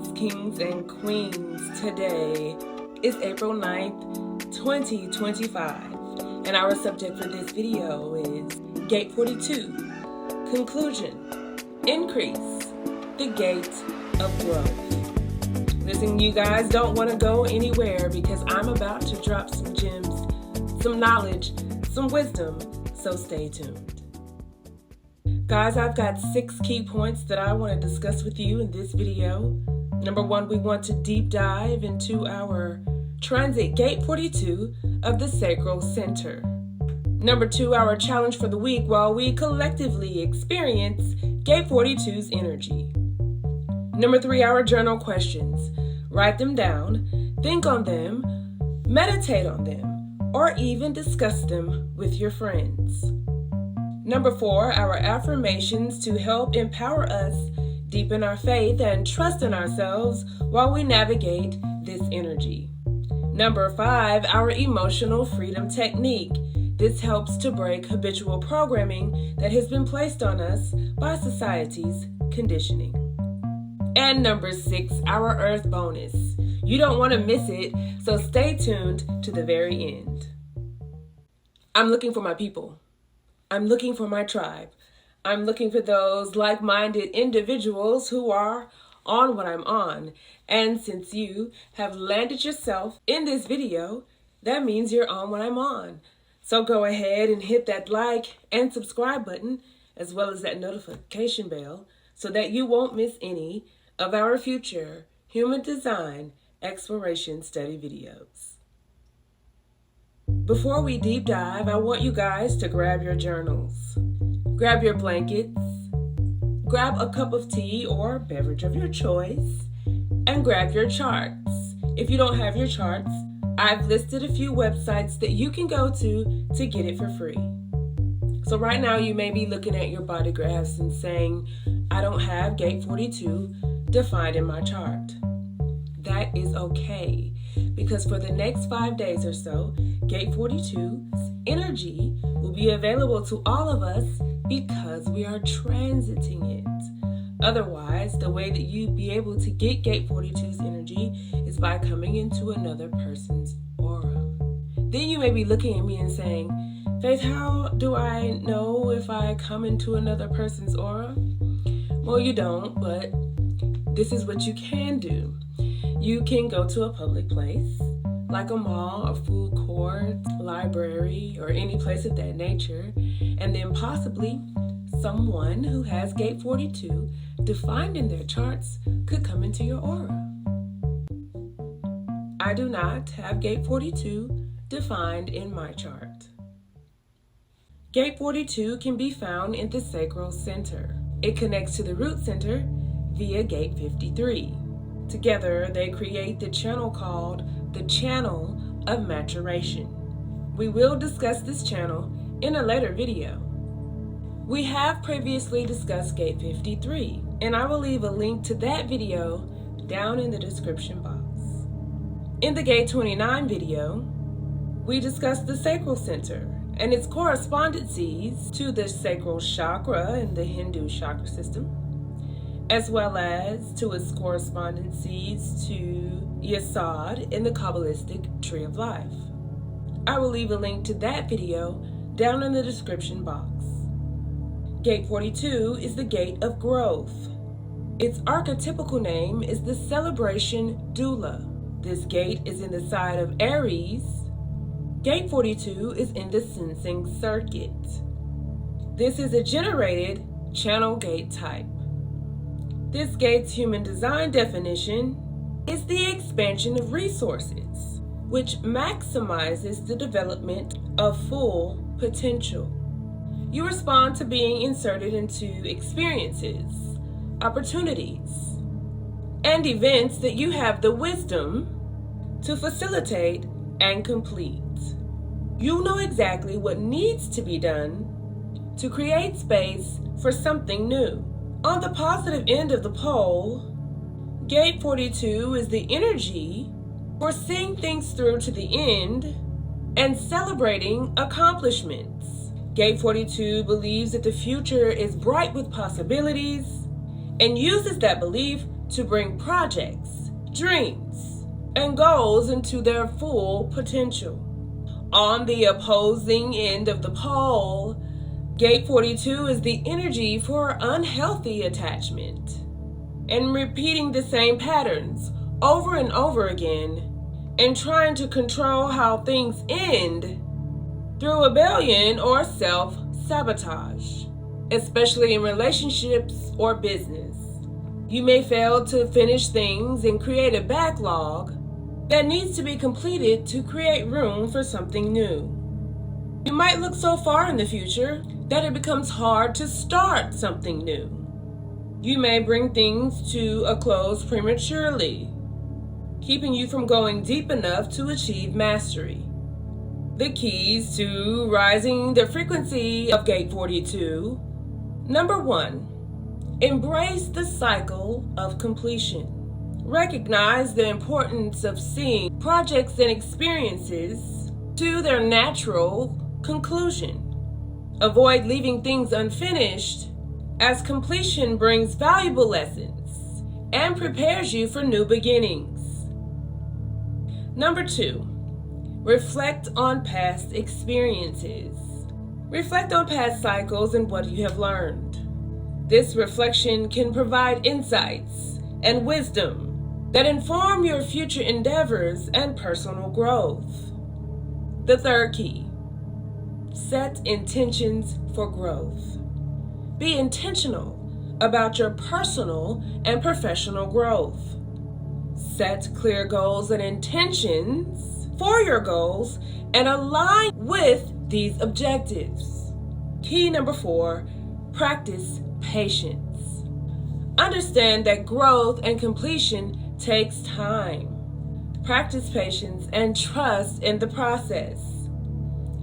kings, and queens. Today is April 9th, 2025, and our subject for this video is Gate 42, Conclusion, Increase, the Gate of Growth. Listen, you guys don't want to go anywhere because I'm about to drop some gems, some knowledge, some wisdom, so stay tuned. Guys, I've got 6 key points that I want to discuss with you in this video. Number 1, we want to deep dive into our transit Gate 42 of the Sacral Center. Number 2, our challenge for the week while we collectively experience Gate 42's energy. Number 3, our journal questions. Write them down, think on them, meditate on them, or even discuss them with your friends. Number 4, our affirmations to help empower us, deepen our faith, and trust in ourselves while we navigate this energy. Number 5, our emotional freedom technique. This helps to break habitual programming that has been placed on us by society's conditioning. And number 6, our earth bonus. You don't want to miss it, so stay tuned to the very end. I'm looking for my people. I'm looking for my tribe. I'm looking for those like-minded individuals who are on what I'm on. And since you have landed yourself in this video, that means you're on what I'm on. So go ahead and hit that like and subscribe button, as well as that notification bell, so that you won't miss any of our future human design exploration study videos. Before we deep dive, I want you guys to grab your journals, grab your blankets, grab a cup of tea or beverage of your choice, and grab your charts. If you don't have your charts, I've listed a few websites that you can go to get it for free. So right now you may be looking at your body graphs and saying, I don't have Gate 42 defined in my chart. That is okay, because for the next 5 days or so, Gate 42's energy will be available to all of us because we are transiting it. Otherwise, the way that you'd be able to get Gate 42's energy is by coming into another person's aura. Then you may be looking at me and saying, Faith, how do I know if I come into another person's aura? Well, you don't, but this is what you can do. You can go to a public place, like a mall, a food court, library, or any place of that nature, and then possibly someone who has Gate 42 defined in their charts could come into your aura. I do not have Gate 42 defined in my chart. Gate 42 can be found in the Sacral Center. It connects to the root center via Gate 53. Together, they create the channel called the Channel of Maturation. We will discuss this channel in a later video. We have previously discussed Gate 53, and I will leave a link to that video down in the description box. In the Gate 29 video, we discussed the Sacral Center and its correspondences to the sacral chakra in the Hindu chakra system, as well as to its correspondences to Yesod in the Kabbalistic Tree of Life. I will leave a link to that video down in the description box. Gate 42 is the Gate of Growth. Its archetypical name is the Celebration Doula. This gate is in the sign of Aries. Gate 42 is in the Sensing Circuit. This is a generated channel gate type. This gate's human design definition is the expansion of resources, which maximizes the development of full potential. You respond to being inserted into experiences, opportunities, and events that you have the wisdom to facilitate and complete. You know exactly what needs to be done to create space for something new. On the positive end of the pole, Gate 42 is the energy for seeing things through to the end and celebrating accomplishments. Gate 42 believes that the future is bright with possibilities and uses that belief to bring projects, dreams, and goals into their full potential. On the opposing end of the pole, Gate 42 is the energy for unhealthy attachment and repeating the same patterns over and over again and trying to control how things end through rebellion or self-sabotage, especially in relationships or business. You may fail to finish things and create a backlog that needs to be completed to create room for something new. You might look so far in the future that it becomes hard to start something new. You may bring things to a close prematurely, keeping you from going deep enough to achieve mastery. The keys to rising the frequency of Gate 42. Number 1, embrace the cycle of completion. Recognize the importance of seeing projects and experiences to their natural conclusion. Avoid leaving things unfinished, as completion brings valuable lessons and prepares you for new beginnings. Number 2, reflect on past experiences. Reflect on past cycles and what you have learned. This reflection can provide insights and wisdom that inform your future endeavors and personal growth. The third key, set intentions for growth. Be intentional about your personal and professional growth. Set clear goals and intentions for your goals and align with these objectives. Key number 4, practice patience. Understand that growth and completion takes time. Practice patience and trust in the process,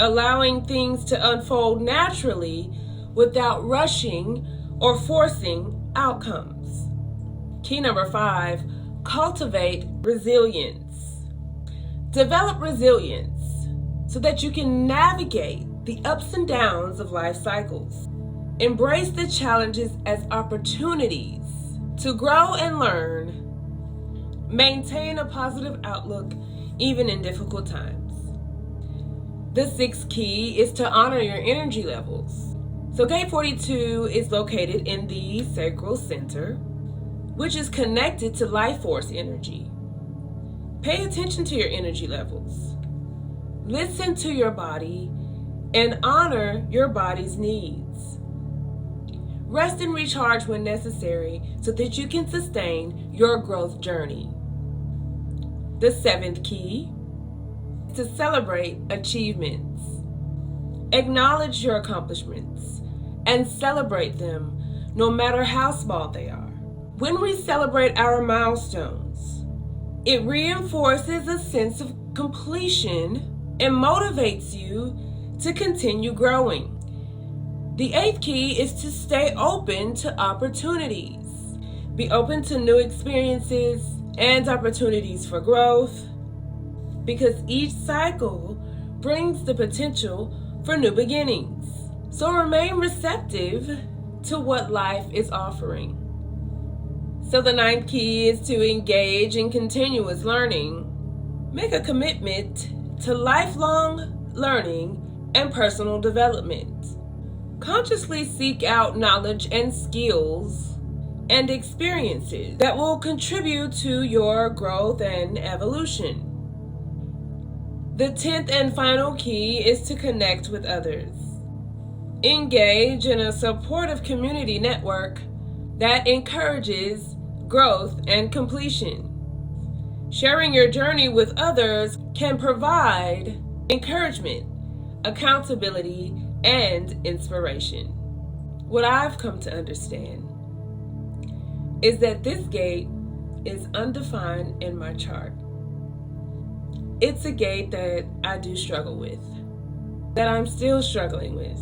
allowing things to unfold naturally without rushing or forcing outcomes. Key number 5, cultivate resilience. Develop resilience so that you can navigate the ups and downs of life cycles. Embrace the challenges as opportunities to grow and learn. Maintain a positive outlook even in difficult times. The 6th key is to honor your energy levels. So Gate 42 is located in the Sacral Center, which is connected to life force energy. Pay attention to your energy levels. Listen to your body and honor your body's needs. Rest and recharge when necessary so that you can sustain your growth journey. The 7th key is to celebrate achievements. Acknowledge your accomplishments and celebrate them no matter how small they are. When we celebrate our milestones, it reinforces a sense of completion and motivates you to continue growing. The 8th key is to stay open to opportunities. Be open to new experiences and opportunities for growth, because each cycle brings the potential for new beginnings. So remain receptive to what life is offering. So the 9th key is to engage in continuous learning. Make a commitment to lifelong learning and personal development. Consciously seek out knowledge and skills and experiences that will contribute to your growth and evolution. The 10th and final key is to connect with others. Engage in a supportive community network that encourages growth and completion. Sharing your journey with others can provide encouragement, accountability, and inspiration. What I've come to understand is that this gate is undefined in my chart. It's a gate that I do struggle with, that I'm still struggling with,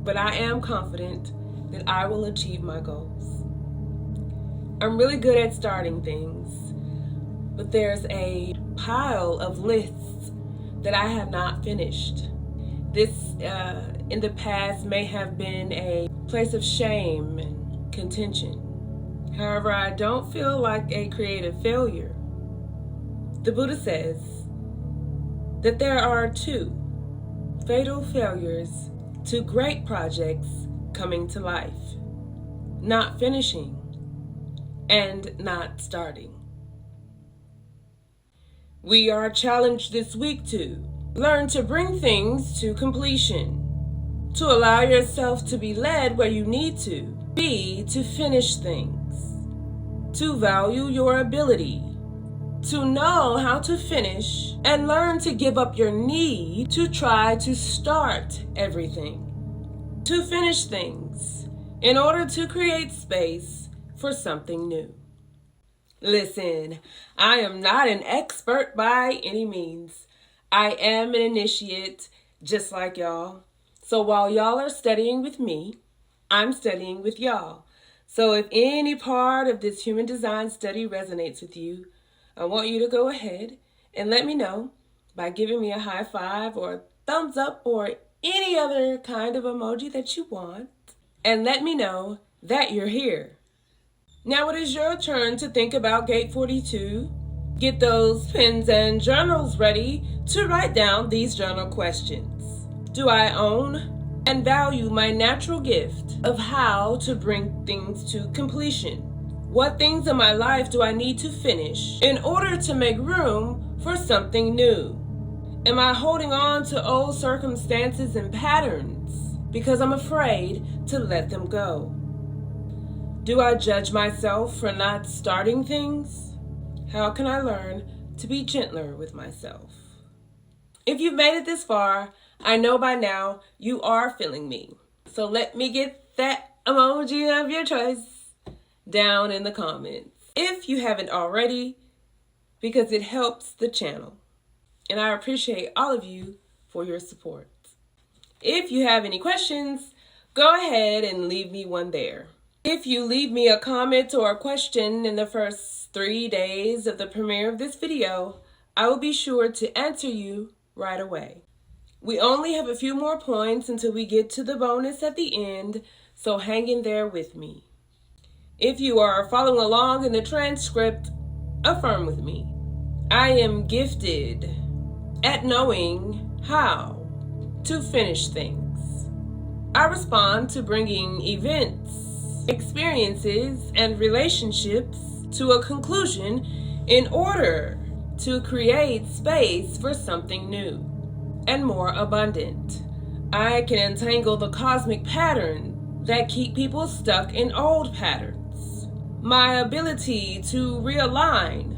but I am confident that I will achieve my goals. I'm really good at starting things, but there's a pile of lists that I have not finished. This, in the past, may have been a place of shame and contention. However, I don't feel like a creative failure. The Buddha says that there are two fatal failures to great projects coming to life: not finishing and not starting. We are challenged this week to learn to bring things to completion, to allow yourself to be led where you need to be to finish things, to value your ability, to know how to finish, and learn to give up your need to try to start everything, to finish things in order to create space for something new. Listen, I am not an expert by any means. I am an initiate, just like y'all. So while y'all are studying with me, I'm studying with y'all. So if any part of this human design study resonates with you, I want you to go ahead and let me know by giving me a high five or a thumbs up or any other kind of emoji that you want, and let me know that you're here. Now it is your turn to think about Gate 42. Get those pens and journals ready to write down these journal questions. Do I own and value my natural gift of how to bring things to completion? What things in my life do I need to finish in order to make room for something new? Am I holding on to old circumstances and patterns because I'm afraid to let them go? Do I judge myself for not starting things? How can I learn to be gentler with myself? If you've made it this far, I know by now you are feeling me. So let me get that emoji of your choice down in the comments if you haven't already, because it helps the channel. And I appreciate all of you for your support. If you have any questions, go ahead and leave me one there. If you leave me a comment or a question in the first 3 days of the premiere of this video, I will be sure to answer you right away. We only have a few more points until we get to the bonus at the end, so hang in there with me. If you are following along in the transcript, affirm with me. I am gifted at knowing how to finish things. I respond to bringing events, experiences, and relationships to a conclusion in order to create space for something new and more abundant. I can untangle the cosmic pattern that keep people stuck in old patterns. My ability to realign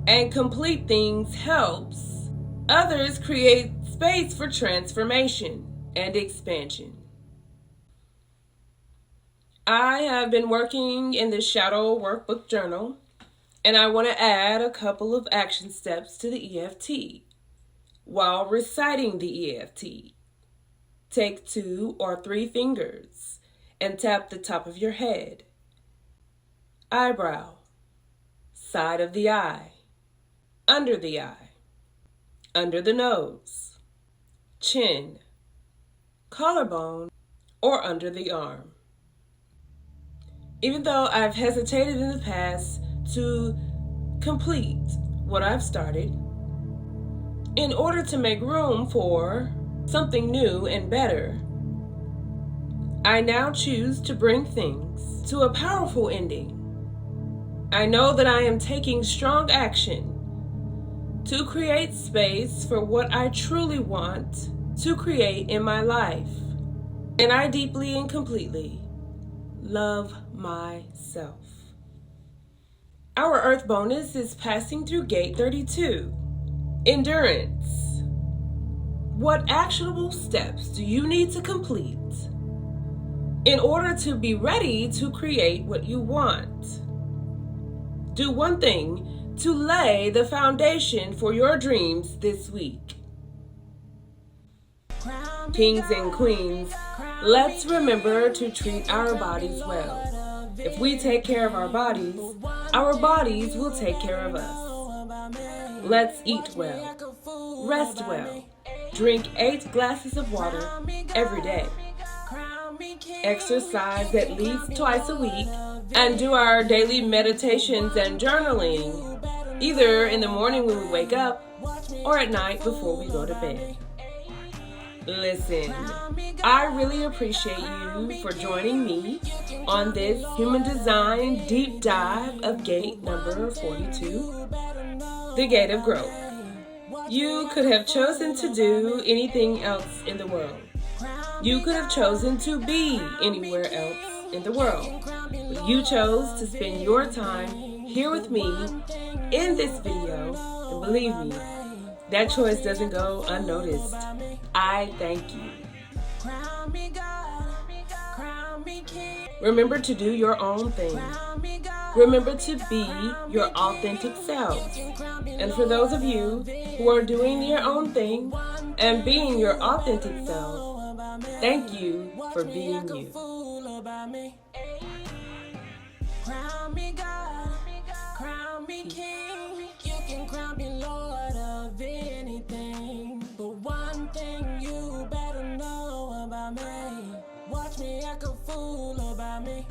and complete things helps others create space for transformation and expansion. I have been working in the Shadow Workbook Journal, and I want to add a couple of action steps to the EFT while reciting the EFT. Take 2 or 3 fingers and tap the top of your head, eyebrow, side of the eye, under the nose, chin, collarbone, or under the arm. Even though I've hesitated in the past to complete what I've started, in order to make room for something new and better, I now choose to bring things to a powerful ending. I know that I am taking strong action to create space for what I truly want to create in my life, and I deeply and completely love myself. Our Earth bonus is passing through Gate 32, Endurance. What actionable steps do you need to complete in order to be ready to create what you want? Do one thing to lay the foundation for your dreams this week. Kings and queens, let's remember to treat our bodies well. If we take care of our bodies will take care of us. Let's eat well, rest well, drink 8 glasses of water every day, exercise at least twice a week, and do our daily meditations and journaling, either in the morning when we wake up or at night before we go to bed. Listen, I really appreciate you for joining me on this human design deep dive of gate number 42, the gate of growth. You could have chosen to do anything else in the world. You could have chosen to be anywhere else in the world. But you chose to spend your time here with me in this video, and believe me, that choice doesn't go unnoticed. I thank you. Remember to do your own thing. Remember to be your authentic self. And for those of you who are doing your own thing and being your authentic self, thank you for being you. Crown me God, crown me King. You can crown me Lord of anything. But one thing you better know about me, watch me act a fool about me.